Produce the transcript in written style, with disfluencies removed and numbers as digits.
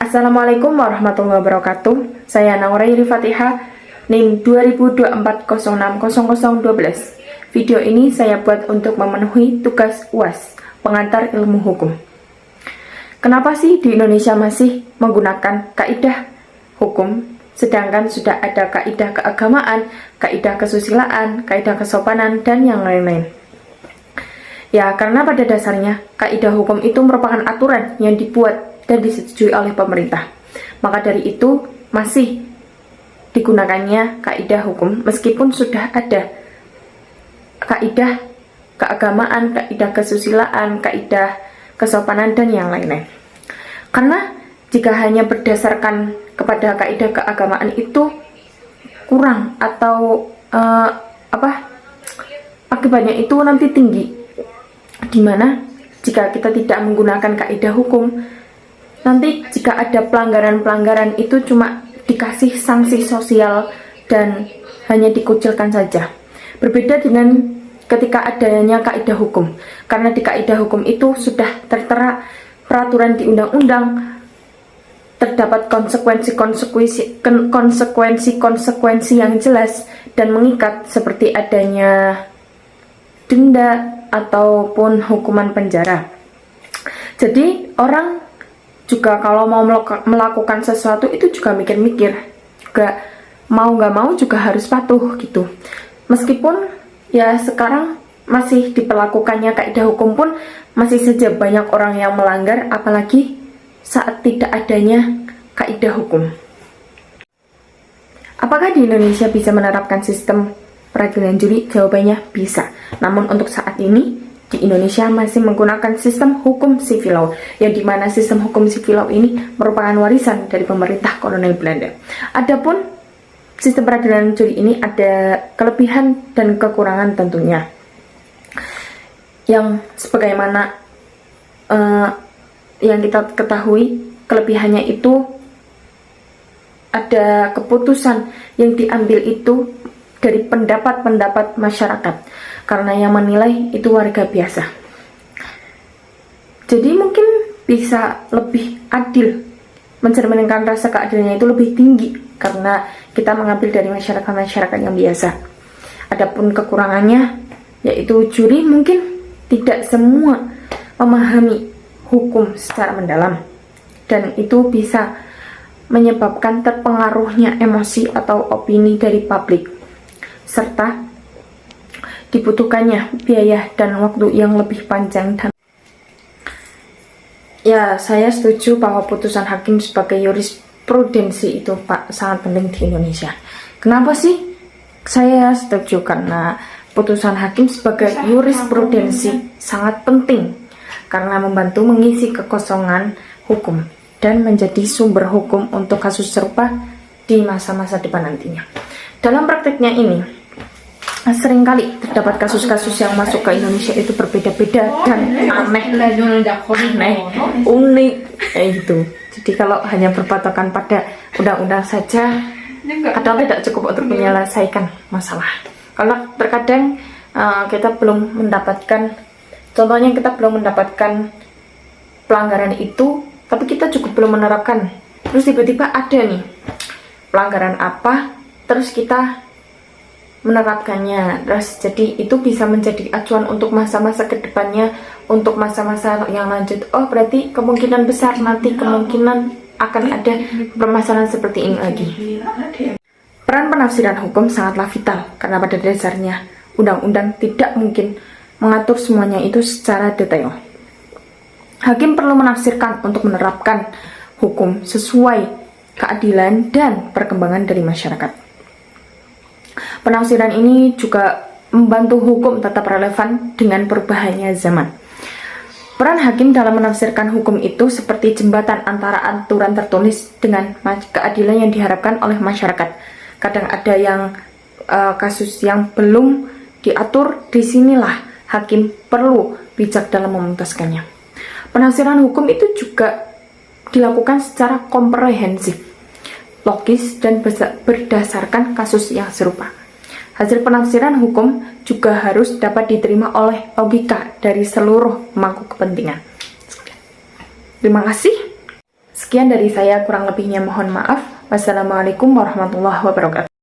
Assalamualaikum warahmatullahi wabarakatuh. Saya Naurairi Fatihah, NIM 2024060012. Video ini saya buat untuk memenuhi tugas UAS, pengantar ilmu hukum. Kenapa sih di Indonesia masih menggunakan kaidah hukum, sedangkan sudah ada kaidah keagamaan, kaidah kesusilaan, kaidah kesopanan, dan yang lain-lain? Ya, karena pada dasarnya kaidah hukum itu merupakan aturan yang dibuat dan disetujui oleh pemerintah. Maka dari itu masih digunakannya kaidah hukum meskipun sudah ada kaidah keagamaan, kaidah kesusilaan, kaidah kesopanan, dan yang lain-lain. Karena jika hanya berdasarkan kepada kaidah keagamaan itu kurang atau akibatnya itu nanti tinggi, dimana jika kita tidak menggunakan kaidah hukum, nanti jika ada pelanggaran-pelanggaran itu cuma dikasih sanksi sosial dan hanya dikucilkan saja. Berbeda dengan ketika adanya kaidah hukum, karena di kaidah hukum itu sudah tertera peraturan di undang-undang, terdapat konsekuensi yang jelas dan mengikat seperti adanya denda ataupun hukuman penjara. Jadi orang juga kalau mau melakukan sesuatu itu juga mikir-mikir, juga mau nggak mau juga harus patuh gitu. Meskipun ya sekarang masih diperlakukannya kaidah hukum pun masih saja banyak orang yang melanggar, apalagi saat tidak adanya kaidah hukum. Apakah di Indonesia bisa menerapkan sistem peradilan juri? Jawabannya bisa. Namun untuk saat ini di Indonesia masih menggunakan sistem hukum civil law, yang dimana sistem hukum civil law ini merupakan warisan dari pemerintah kolonial Belanda. Adapun sistem peradilan juri ini ada kelebihan dan kekurangan tentunya. Yang sebagaimana yang kita ketahui, kelebihannya itu ada keputusan yang diambil itu dari pendapat-pendapat masyarakat, karena yang menilai itu warga biasa. Jadi mungkin bisa lebih adil, mencerminkan rasa keadilannya itu lebih tinggi karena kita mengambil dari masyarakat-masyarakat yang biasa. Adapun kekurangannya yaitu juri mungkin tidak semua memahami hukum secara mendalam, dan itu bisa menyebabkan terpengaruhnya emosi atau opini dari publik, serta dibutuhkannya biaya dan waktu yang lebih panjang. Dan ya, saya setuju bahwa putusan hakim sebagai jurisprudensi itu sangat penting di Indonesia. Kenapa sih saya setuju? Karena putusan hakim sebagai jurisprudensi sangat penting karena membantu mengisi kekosongan hukum dan menjadi sumber hukum untuk kasus serupa di masa-masa depan nantinya. Dalam prakteknya ini, seringkali terdapat kasus-kasus yang masuk ke Indonesia itu berbeda-beda dan unik, gitu. Jadi kalau hanya berpatokan pada undang-undang saja, kadang tidak cukup untuk menyelesaikan masalah. Karena terkadang kita belum mendapatkan, contohnya kita belum mendapatkan pelanggaran itu, tapi kita juga belum menerapkan. Terus tiba-tiba ada nih pelanggaran apa, terus kita menerapkannya. Terus jadi itu bisa menjadi acuan untuk masa-masa kedepannya, untuk masa-masa yang lanjut. Oh, berarti kemungkinan besar nanti kemungkinan akan ada permasalahan seperti ini lagi. Peran penafsiran hukum sangatlah vital karena pada dasarnya undang-undang tidak mungkin mengatur semuanya itu secara detail. Hakim perlu menafsirkan untuk menerapkan hukum sesuai keadilan dan perkembangan dari masyarakat. Penafsiran ini juga membantu hukum tetap relevan dengan perubahannya zaman. Peran hakim dalam menafsirkan hukum itu seperti jembatan antara aturan tertulis dengan keadilan yang diharapkan oleh masyarakat. Kadang ada yang kasus yang belum diatur, disinilah hakim perlu bijak dalam memutuskannya. Penafsiran hukum itu juga dilakukan secara komprehensif, logis, dan berdasarkan kasus yang serupa. Hasil penafsiran hukum juga harus dapat diterima oleh logika dari seluruh pemangku kepentingan. Terima kasih. Sekian dari saya, kurang lebihnya mohon maaf. Wassalamualaikum warahmatullahi wabarakatuh.